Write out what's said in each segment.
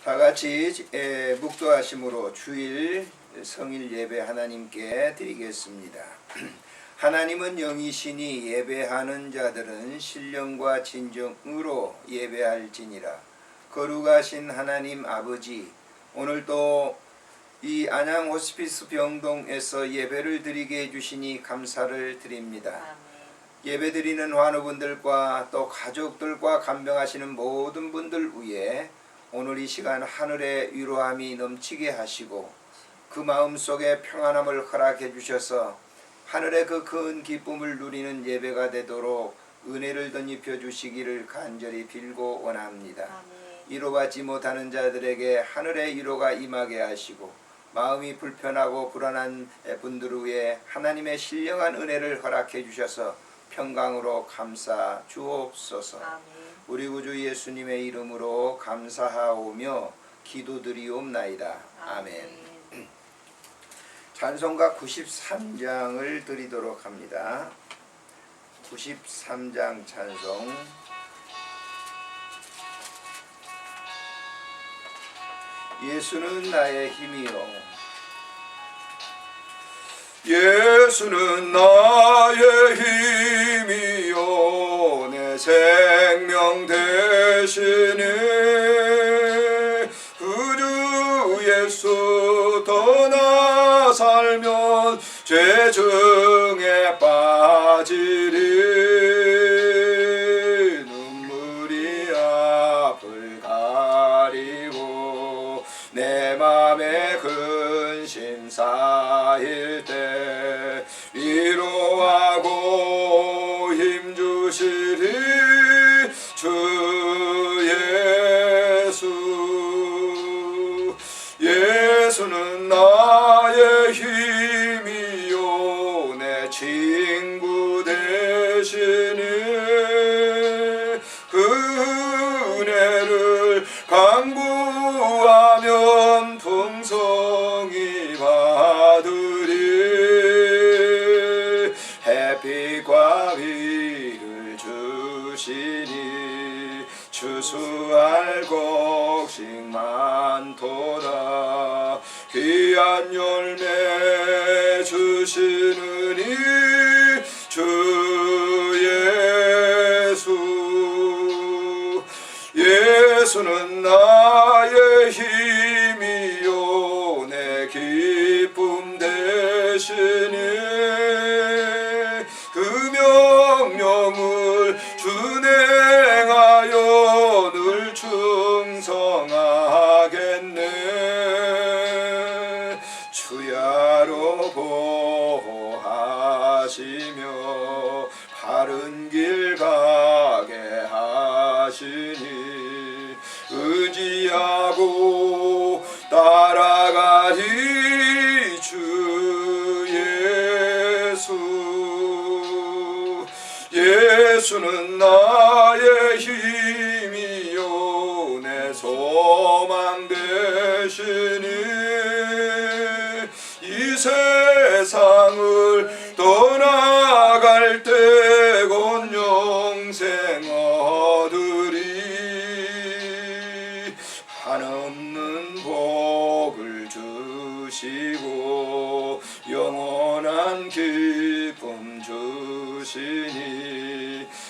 다 같이 묵도하심으로 주일 성일 예배 하나님께 드리겠습니다. 하나님은 영이시니 예배하는 자들은 신령과 진정으로 예배할지니라. 거룩하신 하나님 아버지, 오늘도 이 안양 호스피스 병동에서 예배를 드리게 해주시니 감사를 드립니다. 예배드리는 환우분들과 또 가족들과 간병하시는 모든 분들 위해 오늘 이 시간 하늘의 위로함이 넘치게 하시고 그 마음속에 평안함을 허락해 주셔서 하늘의 그 큰 기쁨을 누리는 예배가 되도록 은혜를 덧입혀 주시기를 간절히 빌고 원합니다. 위로받지 못하는 자들에게 하늘의 위로가 임하게 하시고 마음이 불편하고 불안한 분들 위해 하나님의 신령한 은혜를 허락해 주셔서 평강으로 감싸 주옵소서. 우리 구주 예수님의 이름으로 감사하오며 기도드리옵나이다. 아멘. 찬송가 93장을 드리도록 합니다. 93장 찬송. 예수는 나의 힘이요, 예수는 나의 힘이요, 내 생명 되시네. 구주 예수 떠나 살면 죄 중에 빠지리. 눈물이 앞을 가리고 내 맘에 근심 쌓일 때 위로하고 힘주시리 주 예수. 예수는 나의 힘이요, 내 친구 되시니. 그 은혜를 간구하면 풍성히 받으리. 햇빛과 비를 주시니 추수할 곡식 많도다. 귀한 열매 주시느니 주 예수. 예수는 나의 힘이요, 내 기쁨 되시니. 그 명령을 준행하여 늘 충성하겠네. 주야로 보호하시며 바른 길 가게 하시니 의지하고 따라가리 주 예수. 예수는 나의 힘이요, 내 소망 되시니. 이 세상을 떠나갈 때 곧 영생 얻으리. 한없는 복을 주시고 영원한 기쁨 주시니.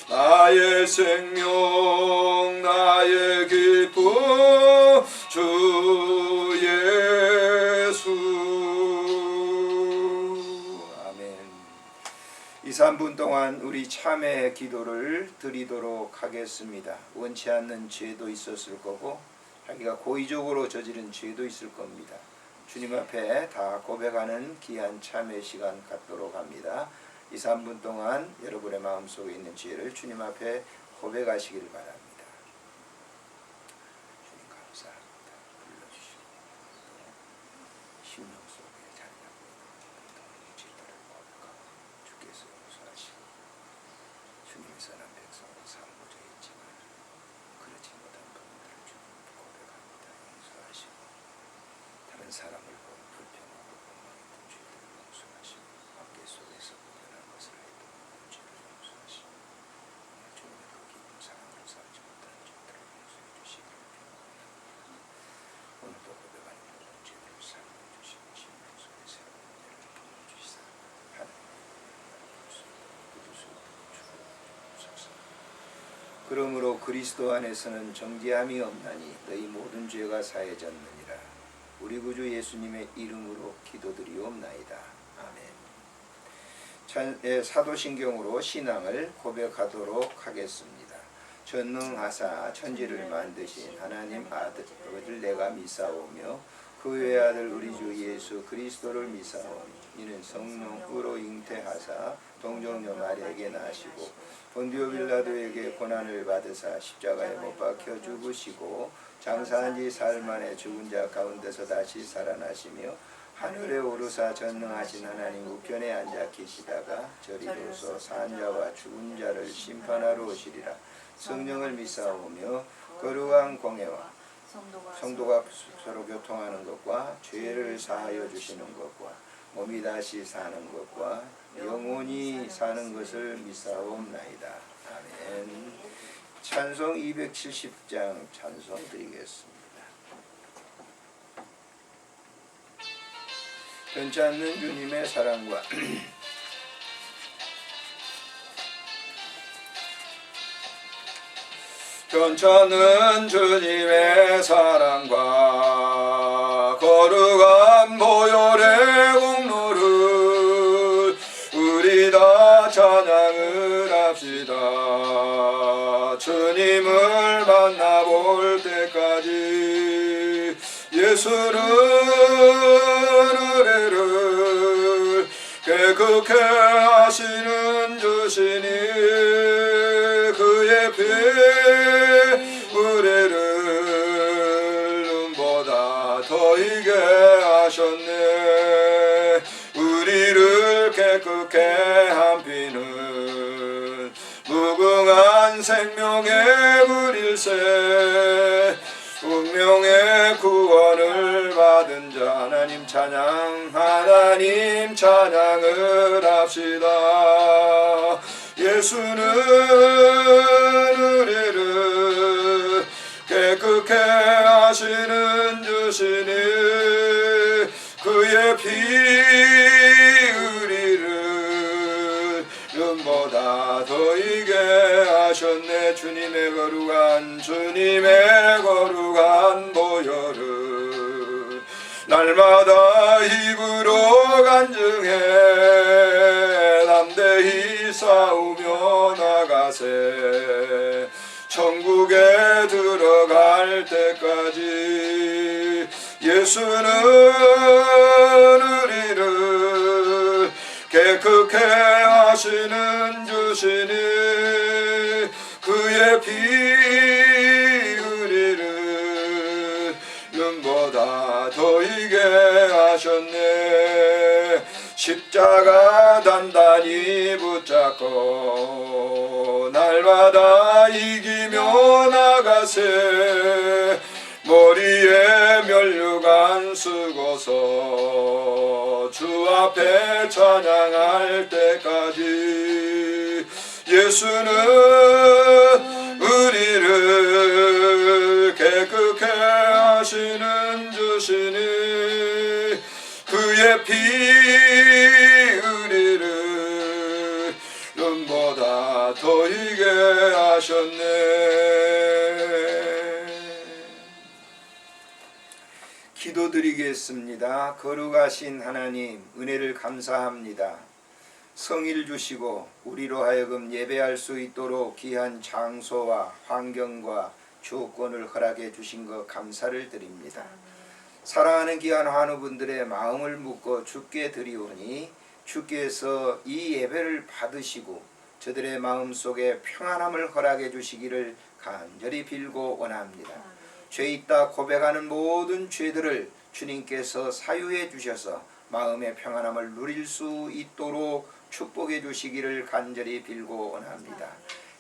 나의 생명 나의 기쁨 주 예수. 아멘. 2, 3분 동안 우리 참회의 기도를 드리도록 하겠습니다. 원치 않는 죄도 있었을 거고 자기가 고의적으로 저지른 죄도 있을 겁니다. 주님 앞에 다 고백하는 귀한 참회 시간 갖도록 합니다. 2, 3분 동안 여러분의 마음속에 있는 죄를 주님 앞에 고백하시길 바랍니다. 주님 감사합니다. 불러주시고 심령 속에 자리하고 있는 죄들을 고백하고 주께서 용서하시고 주님의 선한 백성으로 살고자 했지만 그렇지 못한 부분들을 주님 고백합니다. 용서하시고 다른 사람을 보고 불평하고 원망했던 죄들을 용서하시고 관계 속에서 불편한 것을 해도 죄를 용서하시고 주님의 그 깊은 사랑으로 살지 못한 죄들을 용서해 주시기를 그러므로 그리스도 안에서는 정죄함이 없나니 너희 모든 죄가 사해졌느니라. 우리 구주 예수님의 이름으로 기도드리옵나이다. 아멘. 사도신경으로 신앙을 고백하도록 하겠습니다. 전능하사 천지를 만드신 하나님 아들을 내가 믿사오며 그 외아들 우리 주 예수 그리스도를 믿사오니 이는 성령으로 잉태하사 동정녀 마리아에게 나시고 본디오 빌라도에게 고난을 받으사 십자가에 못 박혀 죽으시고 장사한 지 사흘 만에 죽은 자 가운데서 다시 살아나시며 하늘에 오르사 전능하신 하나님 우편에 앉아 계시다가 저리로서 산 자와 죽은 자를 심판하러 오시리라. 성령을 믿사오며 거룩한 공회와 성도가 서로 교통하는 것과 죄를 사하여 주시는 것과 몸이 다시 사는 것과 영원히 사는 것을 믿사옵나이다. 아멘. 찬송 270장 찬송 드리겠습니다. 변치 않는 주님의 사랑과 변치 않는 주님의 사랑과 거룩한 보혈의 공로를 우리 다 찬양을 합시다. 주님을 만나볼 때까지 예수는 의뢰를 깨끗게 하시는 주시니 그의 피 의뢰를 눈보다 더 이게 하셨네. 우리를 깨끗게 한 피는 무궁한 생명의 물일세. 운명의 구원을 받은 자 하나님 찬양 하나님 찬양을 합시다. 예수는 우리를 깨끗게 하시는 주시니 그의 피 우리를 눈보다 더 이게 하셨네. 주님의 거룩한 보혈을 날마다 입으로 간증해 담대히 싸우며 나가세. 천국에 들어갈 때까지 예수는 우리를 깨끗게 하시는 주시니 그의 피 우리를 눈보다 더 이게 하셨네. 십자가 단단히 붙잡고 날마다 이기며 나가세. 머리에 면류관 쓰고서 주 앞에 찬양할 때까지 예수는 우리를 깨끗게 하시는 주시니 그의 피 우리를 눈보다 더 이게 하셨네. 기도드리겠습니다. 거룩하신 하나님, 은혜를 감사합니다. 성의를 주시고 우리로 하여금 예배할 수 있도록 귀한 장소와 환경과 조건을 허락해 주신 것 감사를 드립니다. 사랑하는 귀한 환우분들의 마음을 묻고 주께 드리오니 주께서 이 예배를 받으시고 저들의 마음속에 평안함을 허락해 주시기를 간절히 빌고 원합니다. 죄 있다 고백하는 모든 죄들을 주님께서 사유해 주셔서 마음의 평안함을 누릴 수 있도록 축복해 주시기를 간절히 빌고 원합니다.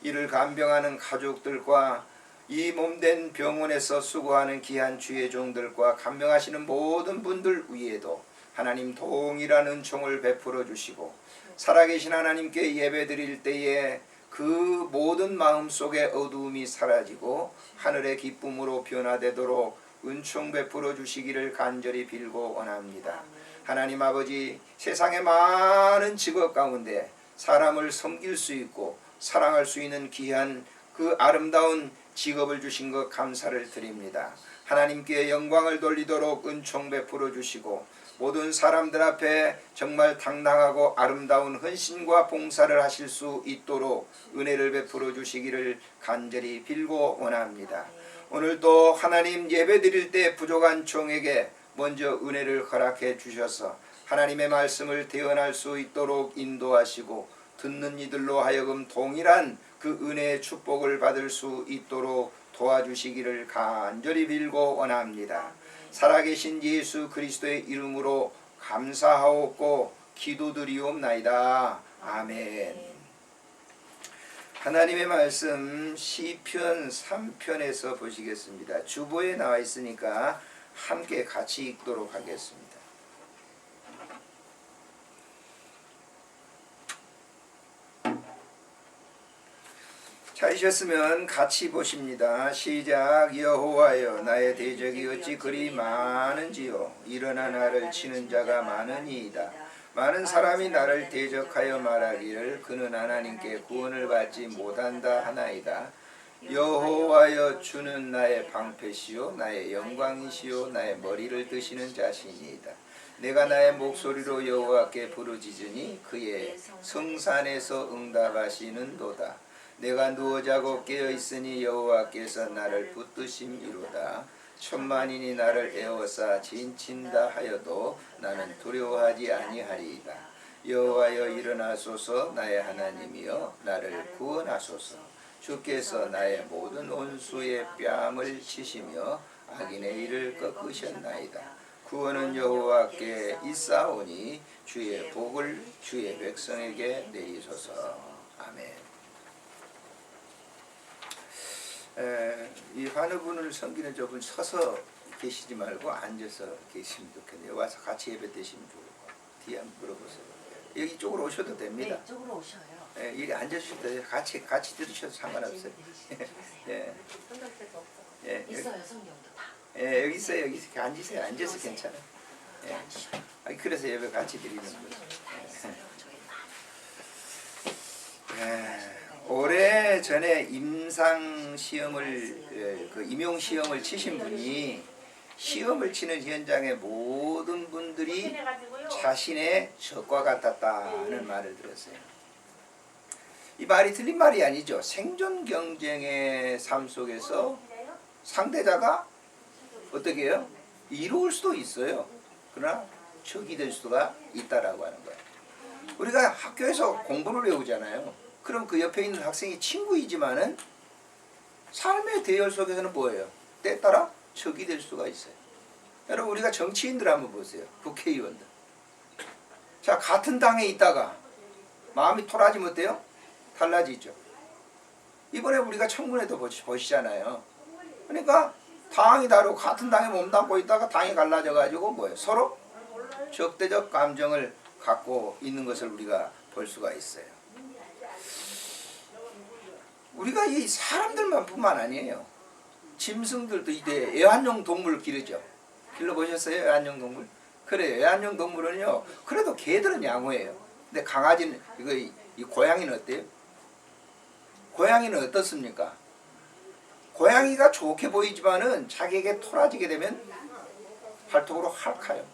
이를 간병하는 가족들과 이 몸된 병원에서 수고하는 귀한 주의 종들과 간병하시는 모든 분들 위에도 하나님 동일한 은총을 베풀어 주시고 살아계신 하나님께 예배드릴 때에 그 모든 마음속의 어두움이 사라지고 하늘의 기쁨으로 변화되도록 은총 베풀어 주시기를 간절히 빌고 원합니다. 하나님 아버지, 세상의 많은 직업 가운데 사람을 섬길 수 있고 사랑할 수 있는 귀한 그 아름다운 직업을 주신 것 감사를 드립니다. 하나님께 영광을 돌리도록 은총 베풀어 주시고 모든 사람들 앞에 정말 당당하고 아름다운 헌신과 봉사를 하실 수 있도록 은혜를 베풀어 주시기를 간절히 빌고 원합니다. 오늘도 하나님 예배드릴 때 부족한 종에게 먼저 은혜를 허락해 주셔서 하나님의 말씀을 대언할 수 있도록 인도하시고 듣는 이들로 하여금 동일한 그 은혜의 축복을 받을 수 있도록 도와주시기를 간절히 빌고 원합니다. 살아계신 예수 그리스도의 이름으로 감사하옵고 기도드리옵나이다. 아멘. 하나님의 말씀 시편 3편에서 보시겠습니다. 주보에 나와 있으니까 함께 같이 읽도록 하겠습니다. 찾으셨으면 같이 보십니다. 시작. 여호와여 나의 대적이 어찌 그리 많은지요. 일어나 나를 치는 자가 많으니이다. 많은 사람이 나를 대적하여 말하기를 그는 하나님께 구원을 받지 못한다 하나이다. 여호와여 주는 나의 방패시요 나의 영광이시요 나의 머리를 드시는 자신이이다. 내가 나의 목소리로 여호와께 부르짖으니 그의 성산에서 응답하시는도다. 내가 누워 자고 깨어 있으니 여호와께서 나를 붙드심이로다. 천만인이 나를 에워싸 진친다 하여도 나는 두려워하지 아니하리이다. 여호와여 일어나소서. 나의 하나님이여 나를 구원하소서. 주께서 나의 모든 원수의 뺨을 치시며 악인의 일을 꺾으셨나이다. 구원은 여호와께 있사오니 주의 복을 주의 백성에게 내리소서. 아멘. 이 환우분을 섬기는 저분 서서 계시지 말고 앉아서 계시면 좋겠네요. 와서 같이 예배 드시면 좋을 것 같아요. 뒤에 한번 물어보세요. 여기 이쪽으로 오셔도 됩니다. 네, 이쪽으로 오셔요. 여기 앉으셔도 돼요. 같이 들으셔도 상관없어요. 예. 예, 있어요, 성경도 다. 예, 여기 있어요. 여기 앉으세요. 앉아서 괜찮아요. 예. 앉으셔요. 그래서 예배 같이 드리는 거예요. 다 있어요. 저희 예. 오래 전에 임상 시험을 임용 시험을 치신 분이 시험을 치는 현장의 모든 분들이 자신의 적과 같았다는 말을 들었어요. 이 말이 틀린 말이 아니죠. 생존 경쟁의 삶 속에서 상대자가 어떻게 해요? 이로울 수도 있어요. 그러나 적이 될 수가 있다라고 하는 거예요. 우리가 학교에서 공부를 배우잖아요. 그럼 그 옆에 있는 학생이 친구이지만은 삶의 대열 속에서는 뭐예요? 때에 따라 적이 될 수가 있어요. 여러분 우리가 정치인들 한번 보세요. 국회의원들. 자 같은 당에 있다가 마음이 통하지면 어때요? 달라지죠. 이번에 우리가 청문회도 보시잖아요. 그러니까 당이 다르고 같은 당에 몸담고 있다가 당이 갈라져 가지고 뭐예요? 서로 적대적 감정을 갖고 있는 것을 우리가 볼 수가 있어요. 우리가 이 사람들만 뿐만 아니에요. 짐승들도 이제 애완용 동물 기르죠. 길러보셨어요? 애완용 동물? 그래 애완용 동물은요 그래도 개들은 양호해요. 근데 강아지는 이 고양이는 어때요? 고양이는 어떻습니까? 고양이가 좋게 보이지만은 자기에게 토라지게 되면 발톱으로 핥아요.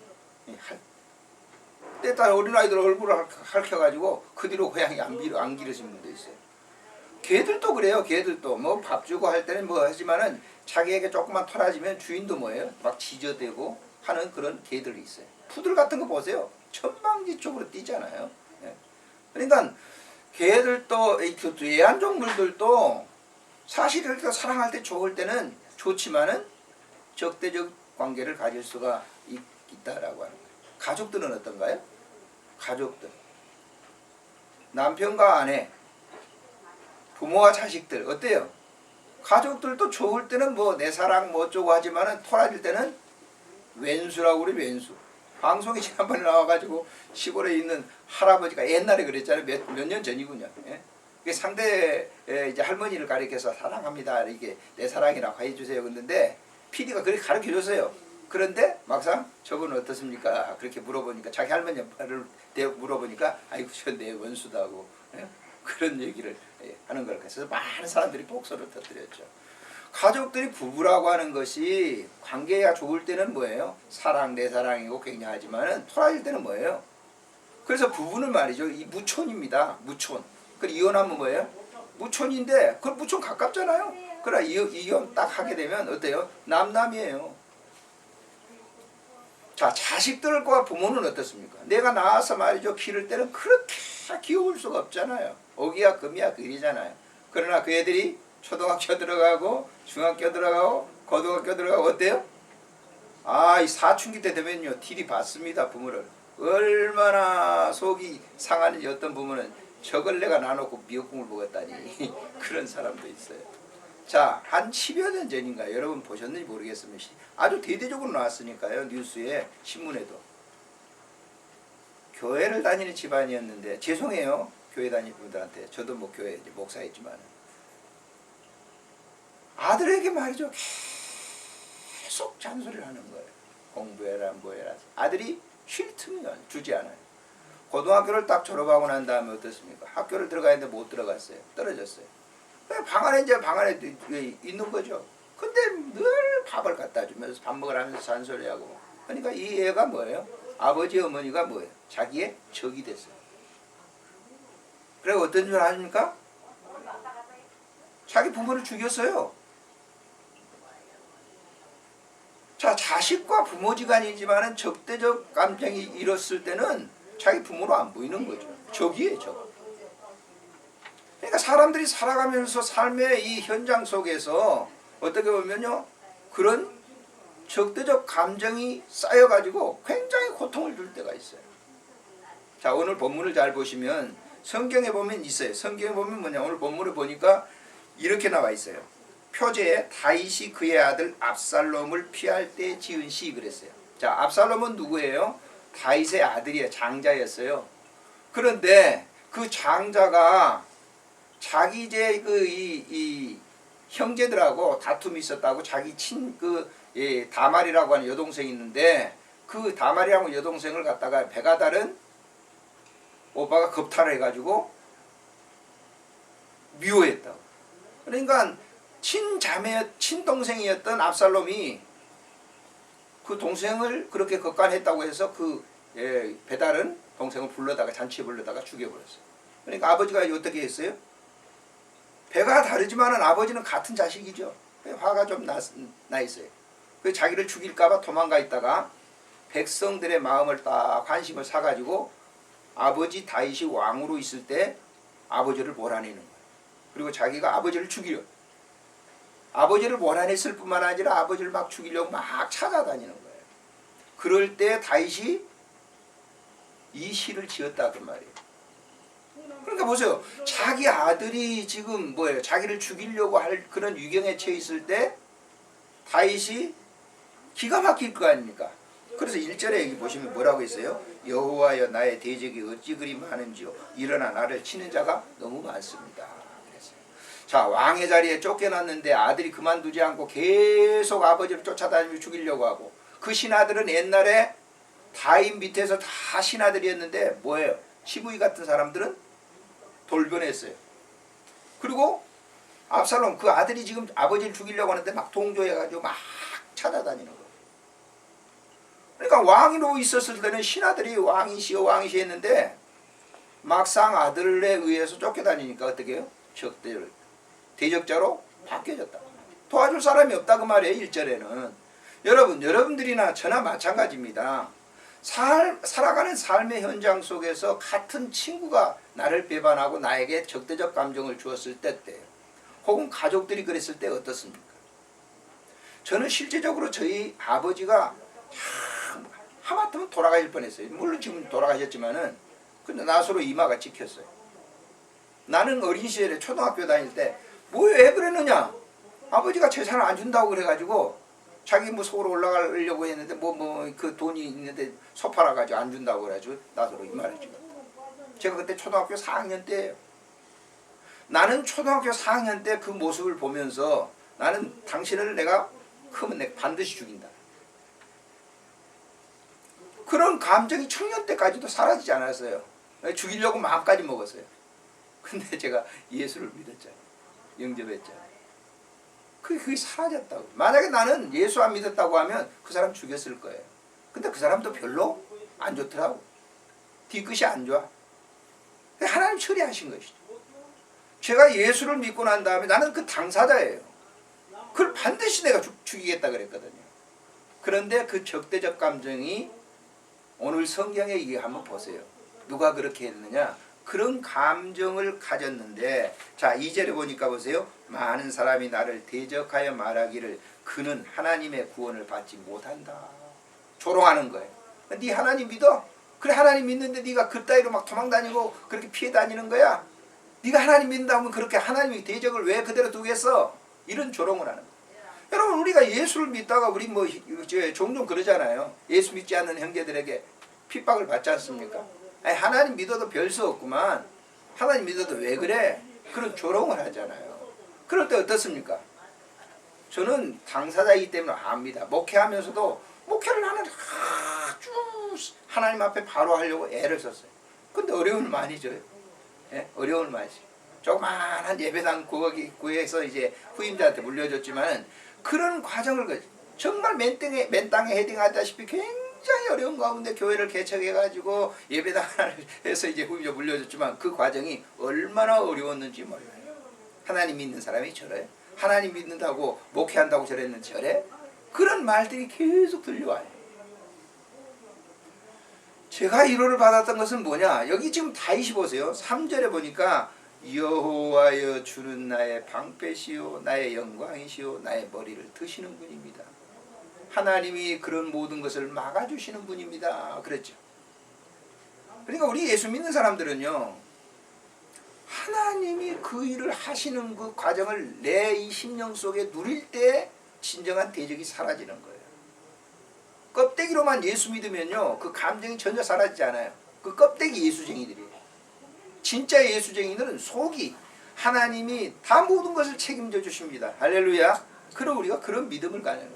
때에 따라 어린아이들 얼굴을 핥혀가지고 그 뒤로 고양이 안 기르시는 분도 있어요. 개들도 그래요. 개들도 뭐 밥 주고 할 때는 뭐 하지만은 자기에게 조금만 토라지면 주인도 뭐예요? 막 지저대고 하는 그런 개들이 있어요. 푸들 같은 거 보세요. 천방지 쪽으로 뛰잖아요. 그러니까 개들도 애완동물들도 사실 이렇게 사랑할 때 좋을 때는 좋지만은 적대적 관계를 가질 수가 있다라고 하는 거예요. 가족들은 어떤가요? 가족들 남편과 아내 부모와 자식들 어때요? 가족들도 좋을 때는 뭐 내 사랑 뭐 어쩌고 하지만은 토라질 때는 왼수라고 그래. 왼수. 방송에 지난번에 나와가지고 시골에 있는 할아버지가 옛날에 그랬잖아요. 몇 년 전이군요. 예? 상대 이제 할머니를 가리켜서 사랑합니다. 이게 내 사랑이라고 해주세요. 그랬는데 PD가 그렇게 가르쳐줬어요. 그런데 막상 저분은 어떻습니까? 그렇게 물어보니까 자기 할머니를 물어보니까 아이고 저 내 원수다고. 예? 그런 얘기를 하는 걸 그래서 많은 사람들이 복소를 터뜨렸죠. 가족들이 부부라고 하는 것이 관계가 좋을 때는 뭐예요? 사랑 내 사랑이고 굉장하지만은 토라질 때는 뭐예요? 그래서 부부는 말이죠. 이 무촌입니다. 무촌. 그리고 이혼하면 뭐예요? 무촌인데 그 무촌 가깝잖아요. 그러나 이혼 딱 하게 되면 어때요? 남남이에요. 자, 자식들과 부모는 어떻습니까? 내가 낳아서 말이죠. 기를 때는 그렇게 귀여울 수가 없잖아요. 오기야 금이야 금이잖아요. 그러나 그 애들이 초등학교 들어가고 중학교 들어가고 고등학교 들어가고 어때요? 이 사춘기 때 되면요. 딜이 받습니다. 부모를. 얼마나 속이 상하는지 어떤 부모는 저걸 내가 나눠놓고 미역국을 먹었다니 그런 사람도 있어요. 자, 한 10여 년 전인가 여러분 보셨는지 모르겠습니다. 아주 대대적으로 나왔으니까요. 뉴스에 신문에도. 교회를 다니는 집안이었는데 죄송해요. 교회 다니는 분들한테. 저도 뭐 교회 이제 목사였지만 아들에게 말이죠. 계속 잔소리를 하는 거예요. 공부해라 뭐해라. 아들이 쉴 틈이 주지 않아요. 고등학교를 딱 졸업하고 난 다음에 어떻습니까? 학교를 들어가야 했는데 못 들어갔어요. 떨어졌어요. 방 안에 있는 거죠. 근데 늘 밥을 갖다 주면서 밥 먹으라면서 잔소리하고. 그러니까 이 애가 뭐예요? 아버지 어머니가 뭐예요? 자기의 적이 됐어요. 그리고 어떤 줄 아십니까? 자기 부모를 죽였어요. 자, 자식과 부모지간이지만은 적대적 감정이 일었을 때는 자기 부모로 안 보이는 거죠. 적이에요, 적. 그러니까 사람들이 살아가면서 삶의 이 현장 속에서 어떻게 보면요, 그런 적대적 감정이 쌓여가지고 굉장히 고통을 줄 때가 있어요. 자, 오늘 본문을 잘 보시면 성경에 보면 있어요. 성경에 보면 뭐냐, 오늘 본문을 보니까 이렇게 나와 있어요. 표제에 다윗이 그의 아들 압살롬을 피할 때 지은 시 그랬어요. 자, 압살롬은 누구예요? 다윗의 아들이에요. 장자였어요. 그런데 그 장자가 자기 이제 이 형제들하고 다툼이 있었다고 자기 다말이라고 하는 여동생이 있는데 그 다말이라고 여동생을 갖다가 배가 다른 오빠가 겁탈을 해가지고 미워했다고. 그러니까 친동생이었던 압살롬이 그 동생을 그렇게 겁간했다고 해서 그 배다른 동생을 불러다가 잔치에 불러다가 죽여버렸어요. 그러니까 아버지가 어떻게 했어요? 배가 다르지만은 아버지는 같은 자식이죠. 화가 좀 나 있어요. 그 자기를 죽일까봐 도망가 있다가 백성들의 마음을 딱 관심을 사가지고 아버지 다윗이 왕으로 있을 때 아버지를 몰아내는 거예요. 그리고 자기가 아버지를 죽이려. 아버지를 몰아냈을 뿐만 아니라 아버지를 막 죽이려고 막 찾아다니는 거예요. 그럴 때 다윗이 이 시를 지었다 그 말이에요. 그러니까 보세요. 자기 아들이 지금 뭐예요? 자기를 죽이려고 할 그런 위경에 처해 있을 때 다윗이 기가 막힐 거 아닙니까? 그래서 1절에 여기 보시면 뭐라고 했어요? 여호와여 나의 대적이 어찌 그리 많은지요. 일어나 나를 치는 자가 너무 많습니다. 그랬어요. 자, 왕의 자리에 쫓겨났는데 아들이 그만두지 않고 계속 아버지를 쫓아다니며 죽이려고 하고 그 신하들은 옛날에 다윗 밑에서 다 신하들이었는데 뭐예요? 시부이 같은 사람들은 돌변했어요. 그리고 압살롬 그 아들이 지금 아버지를 죽이려고 하는데 막 동조해가지고 막 찾아다니는 거예요. 그러니까 왕으로 있었을 때는 신하들이 왕이시여 왕이시 했는데 막상 아들에 의해서 쫓겨다니니까 어떻게 해요? 대적자로 바뀌어졌다. 도와줄 사람이 없다 그 말이에요. 1절에는. 여러분들이나 저나 마찬가지입니다. 살아가는 삶의 현장 속에서 같은 친구가 나를 배반하고 나에게 적대적 감정을 주었을 때예요. 혹은 가족들이 그랬을 때 어떻습니까? 저는 실제적으로 저희 아버지가 하마터면 돌아가실 뻔했어요. 물론 지금 돌아가셨지만은 근데 나서로 이마가 찍혔어요. 나는 어린 시절에 초등학교 다닐 때 왜 그랬느냐? 아버지가 재산을 안 준다고 그래가지고 자기 뭐 서울 올라가려고 했는데 그 돈이 있는데 소파라 가지고 안 준다고 그래가지고 나서로 이마를 찍었다. 제가 그때 초등학교 4학년 때예요. 나는 초등학교 4학년 때 그 모습을 보면서 나는 당신을 내가 크면 내가 반드시 죽인다. 그런 감정이 청년 때까지도 사라지지 않았어요. 죽이려고 마음까지 먹었어요. 근데 제가 예수를 믿었잖아요. 영접했잖아요. 그게 사라졌다고. 만약에 나는 예수 안 믿었다고 하면 그 사람 죽였을 거예요. 근데 그 사람도 별로 안 좋더라고. 뒤끝이 안 좋아. 하나님 처리하신 것이죠. 제가 예수를 믿고 난 다음에 나는 그 당사자예요. 그걸 반드시 내가 죽이겠다 그랬거든요. 그런데 그 적대적 감정이 오늘 성경에 이게 한번 보세요. 누가 그렇게 했느냐? 그런 감정을 가졌는데, 자 2절에 보니까 보세요. 많은 사람이 나를 대적하여 말하기를 그는 하나님의 구원을 받지 못한다. 조롱하는 거예요. 네 하나님 믿어? 그래 하나님 믿는데 네가 그따위로 막 도망다니고 그렇게 피해 다니는 거야? 네가 하나님 믿는다면 그렇게 하나님의 대적을 왜 그대로 두겠어? 이런 조롱을 하는 거예요. 여러분 우리가 예수를 믿다가 우리 뭐 종종 그러잖아요. 예수 믿지 않는 형제들에게 핍박을 받지 않습니까? 아니, 하나님 믿어도 별 수 없구만. 하나님 믿어도 왜 그래? 그런 조롱을 하잖아요. 그럴 때 어떻습니까? 저는 당사자이기 때문에 압니다. 목회하면서도 목회를 나는 아주 하나님 앞에 바로 하려고 애를 썼어요. 근데 어려움을 많이 줘요. 예? 어려움을 많이 줘요. 조그만한 예배당 구해서 이제 후임자한테 물려줬지만 그런 과정을 정말 맨 땅에 헤딩하다시피 굉장히 어려운 가운데 교회를 개척해가지고 예배당 하나를 해서 이제 후임자 물려줬지만 그 과정이 얼마나 어려웠는지 몰라요. 하나님 믿는 사람이 저래요? 하나님 믿는다고 목회한다고 저랬는지 저래? 그런 말들이 계속 들려와요. 제가 위로를 받았던 것은 뭐냐? 여기 지금 다윗이 보세요. 3절에 보니까 여호와여 주는 나의 방패시요 나의 영광이시요 나의 머리를 드시는 분입니다. 하나님이 그런 모든 것을 막아주시는 분입니다. 그랬죠. 그러니까 우리 예수 믿는 사람들은요, 하나님이 그 일을 하시는 그 과정을 내 이 심령 속에 누릴 때 진정한 대적이 사라지는 거예요. 껍데기로만 예수 믿으면요 그 감정이 전혀 사라지지 않아요. 그 껍데기 예수쟁이들이에요. 진짜 예수쟁이들은 속이 하나님이 다 모든 것을 책임져 주십니다. 할렐루야. 그럼 우리가 그런 믿음을 가져요.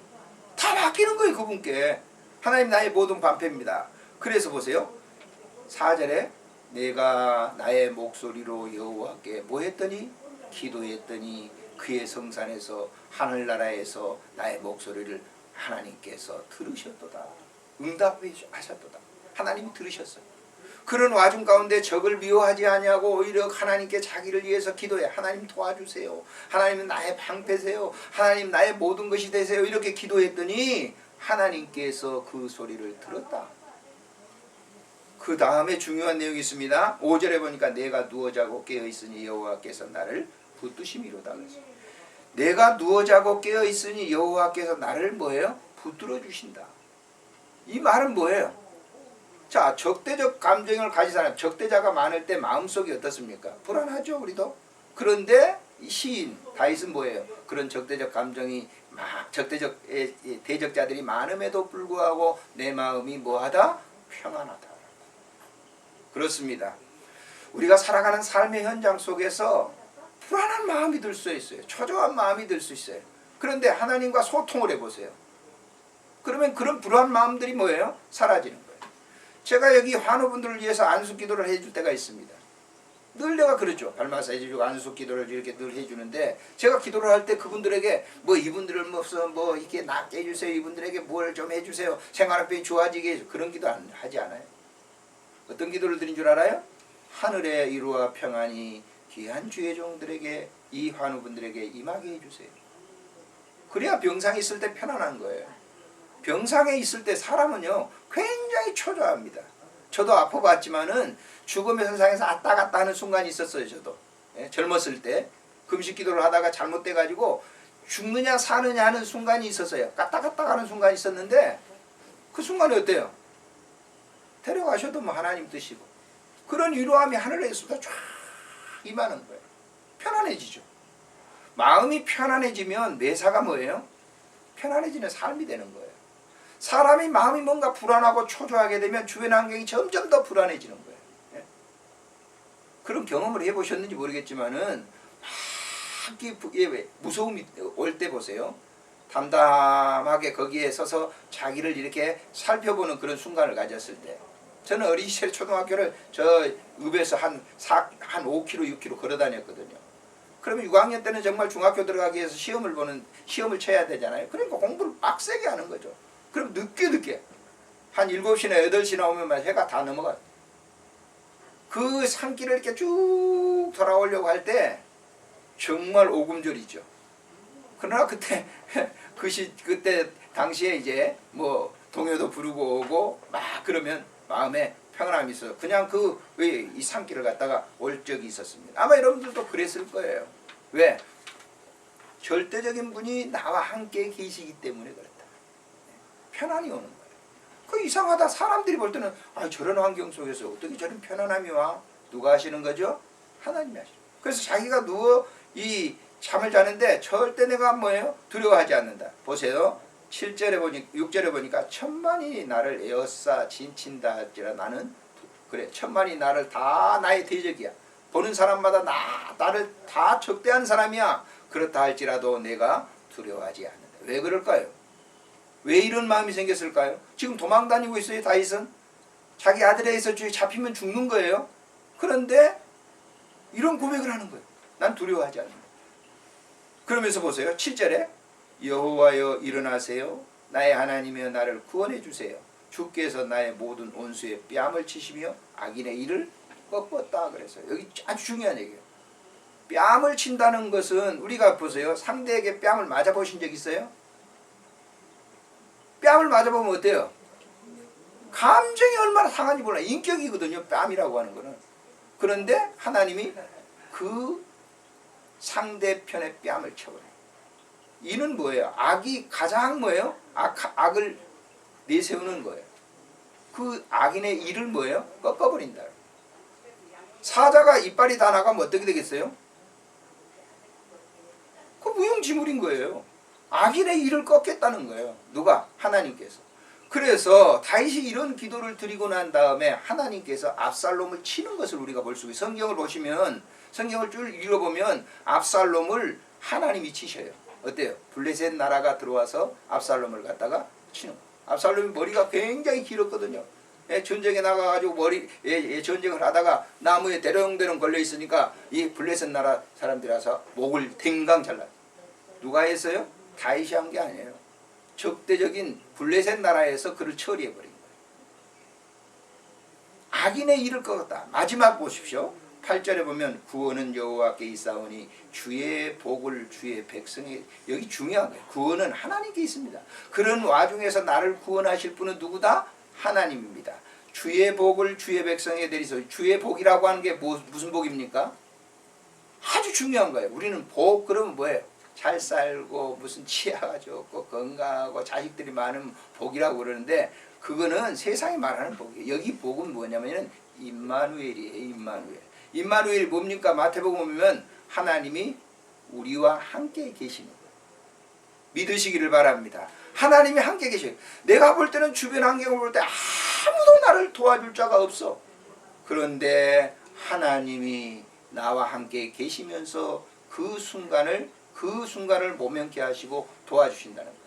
다 맡기는 거예요. 그분께. 하나님 나의 모든 방패입니다. 그래서 보세요. 4절에 내가 나의 목소리로 여호와께 뭐 했더니? 기도했더니 그의 성산에서 하늘나라에서 나의 목소리를 하나님께서 들으셨도다. 응답하셨도다. 하나님이 들으셨어요. 그런 와중 가운데 적을 미워하지 아니하고 오히려 하나님께 자기를 위해서 기도해. 하나님 도와주세요. 하나님은 나의 방패세요. 하나님 나의 모든 것이 되세요. 이렇게 기도했더니 하나님께서 그 소리를 들었다. 그 다음에 중요한 내용이 있습니다. 5절에 보니까 내가 누워 자고 깨어 있으니 여호와께서 나를 붙드심이로다. 내가 누워 자고 깨어 있으니 여호와께서 나를 뭐예요? 붙들어 주신다. 이 말은 뭐예요? 자, 적대적 감정을 가진 사람, 적대자가 많을 때 마음속이 어떻습니까? 불안하죠, 우리도. 그런데 이 시인 다윗은 뭐예요? 그런 적대적 감정이 막 대적자들이 많음에도 불구하고 내 마음이 뭐하다? 평안하다. 그렇습니다. 우리가 살아가는 삶의 현장 속에서 불안한 마음이 들 수 있어요. 초조한 마음이 들 수 있어요. 그런데 하나님과 소통을 해보세요. 그러면 그런 불안한 마음들이 뭐예요? 사라지는 거예요. 제가 여기 환우분들을 위해서 안수 기도를 해줄 때가 있습니다. 늘 내가 그러죠. 발마사 해주고 안수 기도를 이렇게 늘 해주는데 제가 기도를 할 때 그분들에게 뭐 이분들을 뭐 이렇게 낫게 해주세요. 이분들에게 뭘 좀 해주세요. 생활병이 좋아지게 해주세요. 그런 기도 하지 않아요. 어떤 기도를 드린 줄 알아요? 하늘의 위로와 평안이 귀한 주의 종들에게 이 환우분들에게 임하게 해주세요. 그래야 병상에 있을 때 편안한 거예요. 병상에 있을 때 사람은요 굉장히 초조합니다. 저도 아파봤지만은 죽음의 선상에서 왔다 갔다 하는 순간이 있었어요. 저도 젊었을 때 금식 기도를 하다가 잘못돼가지고 죽느냐 사느냐 하는 순간이 있었어요. 까딱까딱 하는 순간이 있었는데 그 순간이 어때요? 데려가셔도 뭐 하나님 뜻이고 그런 위로함이 하늘에서부터 쫙 임하는 거예요. 편안해지죠. 마음이 편안해지면 매사가 뭐예요? 편안해지는 삶이 되는 거예요. 사람이 마음이 뭔가 불안하고 초조하게 되면 주변 환경이 점점 더 불안해지는 거예요. 예? 그런 경험을 해보셨는지 모르겠지만은 무서움이 올 때 보세요. 담담하게 거기에 서서 자기를 이렇게 살펴보는 그런 순간을 가졌을 때 저는 어린 시절 초등학교를 저 읍에서 한 5km, 6km 걸어 다녔거든요. 그러면 6학년 때는 정말 중학교 들어가기 위해서 시험을 쳐야 되잖아요. 그러니까 공부를 빡세게 하는 거죠. 그럼 늦게 한 7시나 8시 나오면 해가 다 넘어가요. 그 산길을 이렇게 쭉 돌아오려고 할 때 정말 오금졸이죠. 그러나 그때 그때 당시에 이제 뭐 동요도 부르고 오고 막 그러면 마음에 평안함이 있어서 그냥 이 산길을 갔다가 올 적이 있었습니다. 아마 여러분들도 그랬을 거예요. 왜? 절대적인 분이 나와 함께 계시기 때문에 그렇다. 편안이 오는 거예요. 그 이상하다. 사람들이 볼 때는 저런 환경 속에서 어떻게 저런 편안함이 와? 누가 하시는 거죠? 하나님이 하시는 거예요. 그래서 자기가 누워 이 잠을 자는데 절대 내가 뭐예요? 두려워하지 않는다. 보세요. 6절에 보니까 천만이 나를 에워싸 진친다 할지라 나는 그래 천만이 나를 다 나의 대적이야. 보는 사람마다 나를 다 적대하는 사람이야. 그렇다 할지라도 내가 두려워하지 않는다. 왜 그럴까요? 왜 이런 마음이 생겼을까요? 지금 도망 다니고 있어요. 다윗은 자기 아들에게서 잡히면 죽는 거예요. 그런데 이런 고백을 하는 거예요. 난 두려워하지 않는다. 그러면서 보세요. 7절에 여호와여 일어나세요. 나의 하나님이여 나를 구원해 주세요. 주께서 나의 모든 원수의 뺨을 치시며 악인의 일을 꺾었다 그랬어요. 여기 아주 중요한 얘기예요. 뺨을 친다는 것은 우리가 보세요. 상대에게 뺨을 맞아보신 적 있어요? 뺨을 맞아보면 어때요? 감정이 얼마나 상한지 몰라. 인격이거든요. 뺨이라고 하는 거는. 그런데 하나님이 그 상대편의 뺨을 쳐버려요. 이는 뭐예요? 악이 가장 뭐예요? 악을 내세우는 거예요. 그 악인의 일을 뭐예요? 꺾어버린다. 사자가 이빨이 다 나가면 어떻게 되겠어요? 그 무용지물인 거예요. 악인의 일을 꺾겠다는 거예요. 누가? 하나님께서. 그래서 다윗이 이런 기도를 드리고 난 다음에 하나님께서 압살롬을 치는 것을 우리가 볼 수 있어요. 성경을 보시면 성경을 쭉 읽어보면 압살롬을 하나님이 치셔요. 어때요? 블레셋 나라가 들어와서 압살롬을 갖다가 치는 거예요. 압살롬이 머리가 굉장히 길었거든요. 전쟁에 나가가지고 전쟁을 하다가 나무에 대롱대롱 걸려 있으니까 이 블레셋 나라 사람들이 와서 목을 댕강 잘라요. 누가 했어요? 다윗이 한 게 아니에요. 적대적인 블레셋 나라에서 그를 처리해버린 거예요. 악인의 일을 꺾었다. 마지막 보십시오. 8절에 보면 구원은 여호와께 있사오니 주의 복을 주의 백성에. 여기 중요한 거예요. 구원은 하나님께 있습니다. 그런 와중에서 나를 구원하실 분은 누구다? 하나님입니다. 주의 복을 주의 백성에 내리소. 주의 복이라고 하는 게 무슨 복입니까? 아주 중요한 거예요. 우리는 복 그러면 뭐예요? 잘 살고 무슨 치아가 좋고 건강하고 자식들이 많은 복이라고 그러는데 그거는 세상이 말하는 복이에요. 여기 복은 뭐냐면 임마누엘이에요. 임마누엘이 뭡니까? 마태복음 보면 하나님이 우리와 함께 계시는 거예요. 믿으시기를 바랍니다. 하나님이 함께 계셔요. 내가 볼 때는 주변 환경을 볼 때 아무도 나를 도와줄 자가 없어. 그런데 하나님이 나와 함께 계시면서 그 순간을 모면케 하시고 도와주신다는 거예요.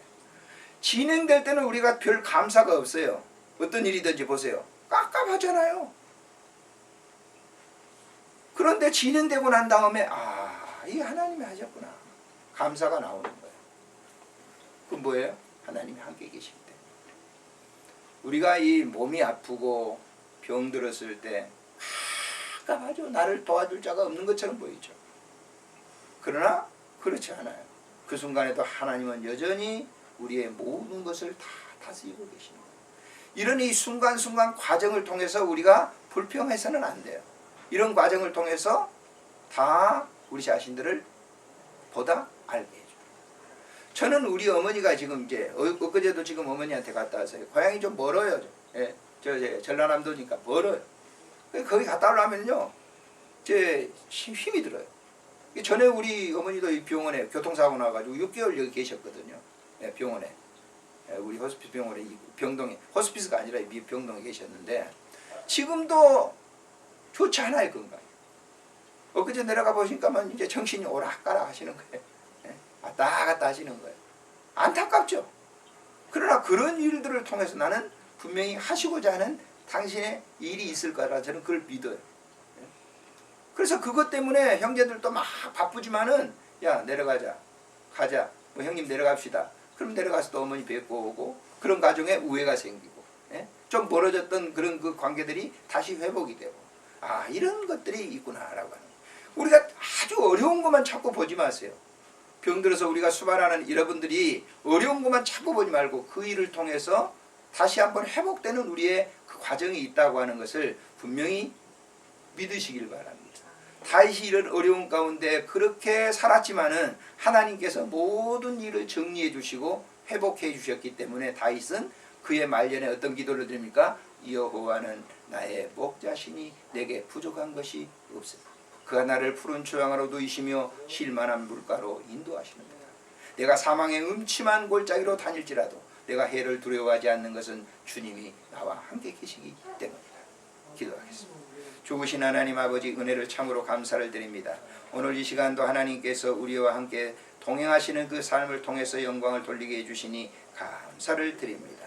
진행될 때는 우리가 별 감사가 없어요. 어떤 일이든지 보세요. 깝깝하잖아요. 그런데 진행되고 난 다음에 이 하나님이 하셨구나. 감사가 나오는 거예요. 그건 뭐예요? 하나님이 함께 계실 때. 우리가 이 몸이 아프고 병들었을 때 깝깝하죠. 나를 도와줄 자가 없는 것처럼 보이죠. 그러나 그렇지 않아요. 그 순간에도 하나님은 여전히 우리의 모든 것을 다 다스리고 계시는 거예요. 이런 이 순간순간 과정을 통해서 우리가 불평해서는 안 돼요. 이런 과정을 통해서 다 우리 자신들을 보다 알게 해줘요. 저는 우리 어머니가 지금 이제 엊그제도 지금 어머니한테 갔다 왔어요. 고향이 좀 멀어요. 전라남도니까 멀어요. 거기 갔다 오려면요 힘이 들어요. 전에 우리 어머니도 이 병원에 교통사고 나가지고 6개월 여기 계셨거든요. 병원에. 우리 호스피스 병원에 병동에, 호스피스가 아니라 병동에 계셨는데 지금도 좋지 않아요, 건강. 엊그제 내려가 보시니까만 이제 정신이 오락가락 하시는 거예요. 왔다 갔다 하시는 거예요. 안타깝죠. 그러나 그런 일들을 통해서 나는 분명히 하시고자 하는 당신의 일이 있을 거라 저는 그걸 믿어요. 그래서 그것 때문에 형제들도 막 바쁘지만은 야 내려가자 가자 뭐 형님 내려갑시다. 그럼 내려가서 또 어머니 뵙고 오고 그런 가정에 우애가 생기고 좀 멀어졌던 그런 그 관계들이 다시 회복이 되고 이런 것들이 있구나라고 하는 거예요. 우리가 아주 어려운 것만 자꾸 보지 마세요. 병들어서 우리가 수발하는 여러분들이 어려운 것만 자꾸 보지 말고 그 일을 통해서 다시 한번 회복되는 우리의 그 과정이 있다고 하는 것을 분명히 믿으시길 바랍니다. 다윗이 이런 어려운 가운데 그렇게 살았지만은 하나님께서 모든 일을 정리해 주시고 회복해 주셨기 때문에 다윗은 그의 말년에 어떤 기도를 드립니까? 여호와는 나의 목자시니 내게 부족한 것이 없습니다. 그가 나를 푸른 초장으로 누이시며 쉴만한 물가로 인도하시는다. 내가 사망의 음침한 골짜기로 다닐지라도 내가 해를 두려워하지 않는 것은 주님이 나와 함께 계시기 때문이다. 기도하겠습니다. 좋으신 하나님 아버지 은혜를 참으로 감사를 드립니다. 오늘 이 시간도 하나님께서 우리와 함께 동행하시는 그 삶을 통해서 영광을 돌리게 해주시니 감사를 드립니다.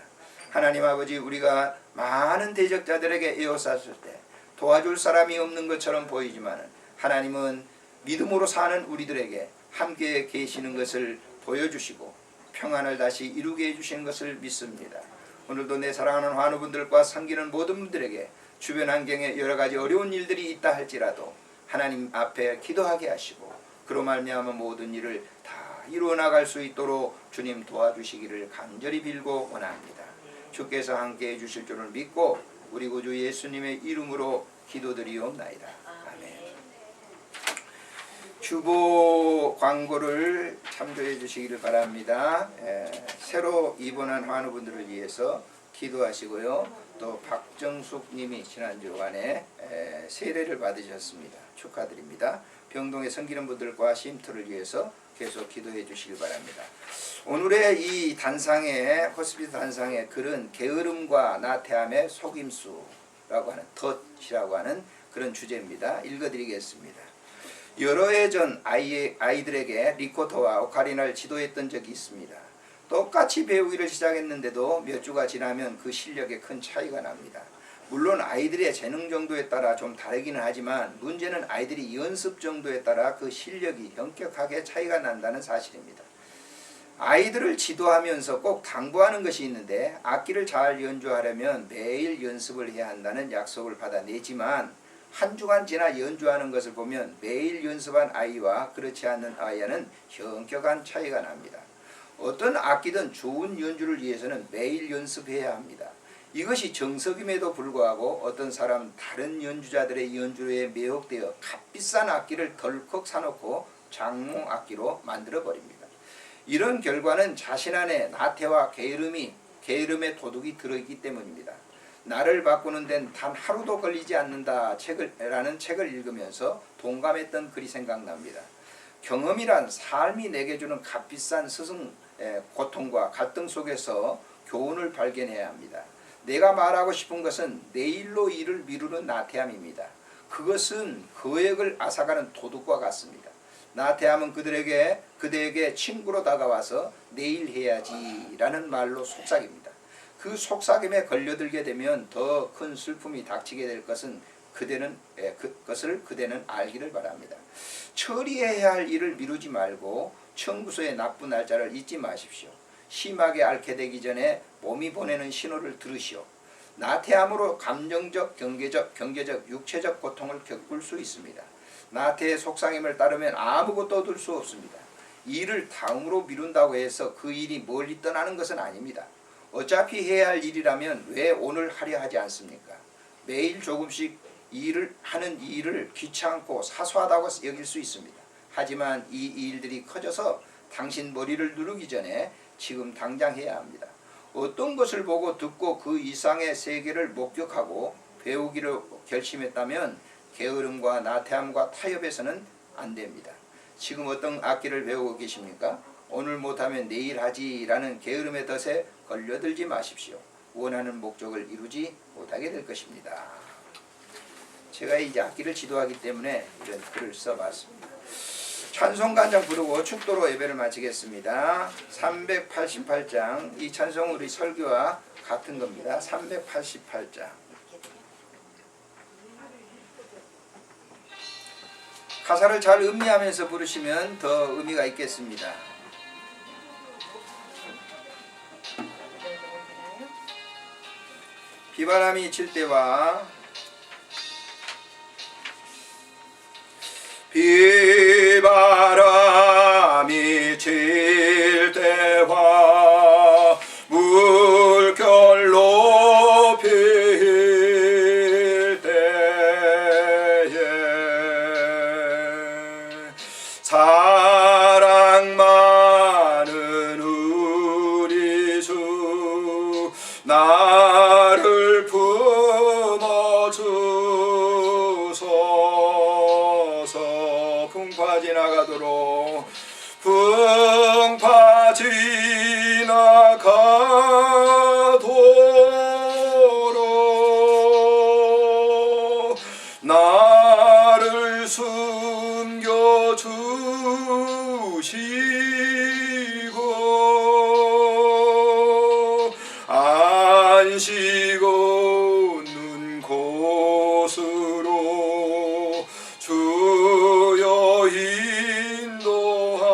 하나님 아버지 우리가 많은 대적자들에게 에워쌌을 때 도와줄 사람이 없는 것처럼 보이지만 하나님은 믿음으로 사는 우리들에게 함께 계시는 것을 보여주시고 평안을 다시 이루게 해주시는 것을 믿습니다. 오늘도 내 사랑하는 환우분들과 섬기는 모든 분들에게 주변 환경에 여러 가지 어려운 일들이 있다 할지라도 하나님 앞에 기도하게 하시고 그로 말미암아 모든 일을 다 이루어 나갈 수 있도록 주님 도와주시기를 간절히 빌고 원합니다. 주께서 함께 해주실 줄을 믿고 우리 구주 예수님의 이름으로 기도드리옵나이다. 아멘. 주보 광고를 참조해 주시기를 바랍니다. 새로 입원한 환우분들을 위해서 기도하시고요. 또 박정숙 님이 지난주간에 세례를 받으셨습니다. 축하드립니다. 병동에 섬기는 분들과 쉼터를 위해서 계속 기도해 주시기 바랍니다. 오늘의 이 단상의 호스피스 단상의 글은 게으름과 나태함의 속임수라고 하는 덫이라고 하는 그런 주제입니다. 읽어드리겠습니다. 여러 해 전 아이들에게 리코터와 오카리나를 지도했던 적이 있습니다. 똑같이 배우기를 시작했는데도 몇 주가 지나면 그 실력에 큰 차이가 납니다. 물론 아이들의 재능 정도에 따라 좀 다르기는 하지만 문제는 아이들이 연습 정도에 따라 그 실력이 현격하게 차이가 난다는 사실입니다. 아이들을 지도하면서 꼭 당부하는 것이 있는데 악기를 잘 연주하려면 매일 연습을 해야 한다는 약속을 받아내지만 한 주간 지나 연주하는 것을 보면 매일 연습한 아이와 그렇지 않는 아이와는 현격한 차이가 납니다. 어떤 악기든 좋은 연주를 위해서는 매일 연습해야 합니다. 이것이 정석임에도 불구하고 어떤 사람 다른 연주자들의 연주에 매혹되어 값비싼 악기를 덜컥 사놓고 장몽 악기로 만들어버립니다. 이런 결과는 자신 안에 나태와 게으름의 도둑이 들어있기 때문입니다. 나를 바꾸는 데는 단 하루도 걸리지 않는다 라는 책을 읽으면서 동감했던 글이 생각납니다. 경험이란 삶이 내게 주는 값비싼 스승 고통과 갈등 속에서 교훈을 발견해야 합니다. 내가 말하고 싶은 것은 내일로 일을 미루는 나태함입니다. 그것은 거액을 앗아가는 도둑과 같습니다. 나태함은 그대에게 친구로 다가와서 내일 해야지 라는 말로 속삭입니다. 그 속삭임에 걸려들게 되면 더 큰 슬픔이 닥치게 될 것은 그대는 알기를 바랍니다. 처리해야 할 일을 미루지 말고 청구서의 나쁜 날짜를 잊지 마십시오. 심하게 앓게 되기 전에 몸이 보내는 신호를 들으시오. 나태함으로 감정적, 경제적, 육체적 고통을 겪을 수 있습니다. 나태의 속상임을 따르면 아무것도 얻을 수 없습니다. 일을 다음으로 미룬다고 해서 그 일이 멀리 떠나는 것은 아닙니다. 어차피 해야 할 일이라면 왜 오늘 하려 하지 않습니까? 매일 조금씩 하는 일을 귀찮고 사소하다고 여길 수 있습니다. 하지만 이 일들이 커져서 당신 머리를 누르기 전에 지금 당장 해야 합니다. 어떤 것을 보고 듣고 그 이상의 세계를 목격하고 배우기로 결심했다면 게으름과 나태함과 타협해서는 안 됩니다. 지금 어떤 악기를 배우고 계십니까? 오늘 못하면 내일 하지라는 게으름의 덫에 걸려들지 마십시오. 원하는 목적을 이루지 못하게 될 것입니다. 제가 이제 악기를 지도하기 때문에 이런 글을 써봤습니다. 찬송간장 부르고 축도로 예배를 마치겠습니다. 388장 이 찬송은 우리 설교와 같은 겁니다. 388장 가사를 잘 음미하면서 부르시면 더 의미가 있겠습니다. 비바람이 칠 때와 비바람이 칠 때와 물결로 필 때에 사랑 많은 우리 주 나를 품어주소서. 풍파 지나가도록 풍파 지나가도록 나를 숨겨주시고 안시고 눈 곳으로 주여 인도하소서.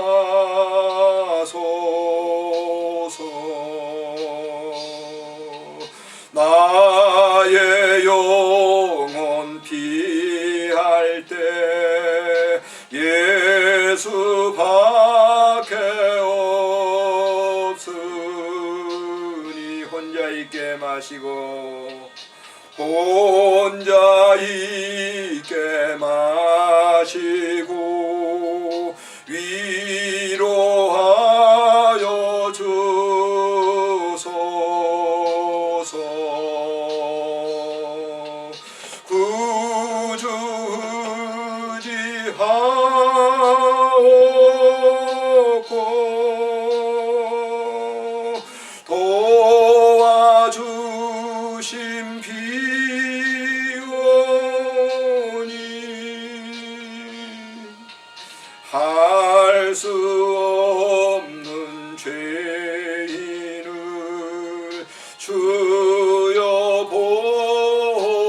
나의 영혼 피할 때 예수밖에 없으니 혼자 있게 마시고 혼자 있게 마시고 위로하여 주소서. 구주지하옵고 도와주심 비오니 할 수 없는 죄인을 주여 보호하소서.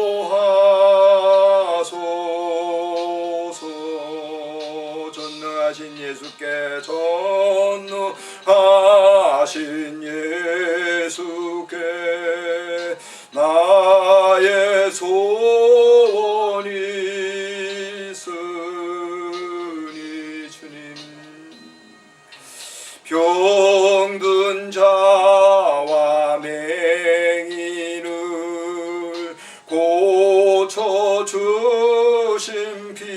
전능하신 예수께 전능하신 예수께 나의 소원이 있으니 주님 병든 자와 맹인을 고쳐주심 빕니다.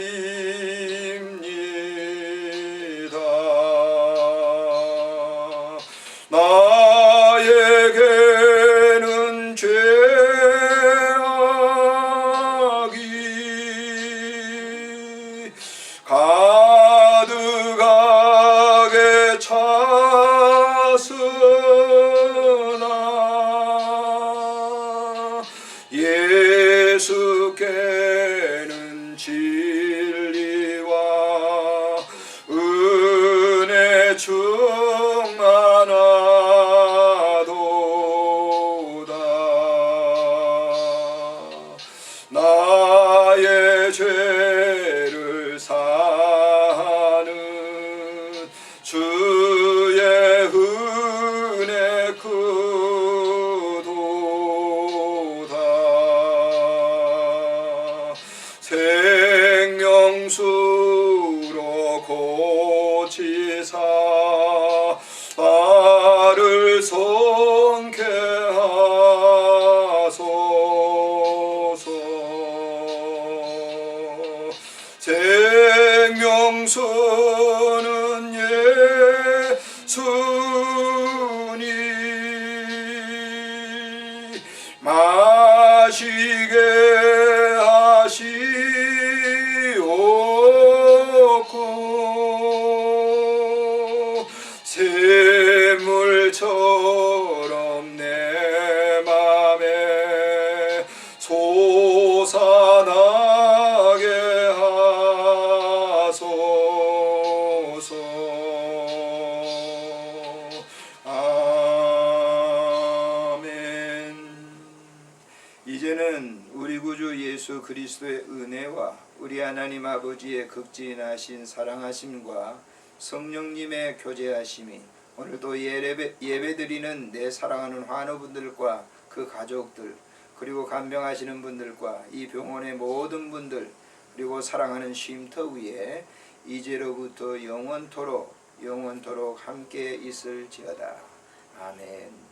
나에게는 죄악이 가득하게 찼으나 예수께는 진리와 은혜 충만하도다. 나의 죄를 사하는 주의 은혜 크도다. 생명수로 고치사 나를 성케 하소서. 생명수는 예수니 마시게 하시옵고 샘물처럼 내 맘에 솟아나게 하소서. 아멘. 이 이제는 우리 구주 예수 그리스도의 은혜와 우리 하나님 아버지의 극진하신 사랑하심과 성령님의 교제하심이 오늘도 예배드리는 내 사랑하는 환우분들과 그 가족들, 그리고 간병하시는 분들과 이 병원의 모든 분들, 그리고 사랑하는 쉼터 위에 이제로부터 영원토록 함께 있을지어다. 아멘.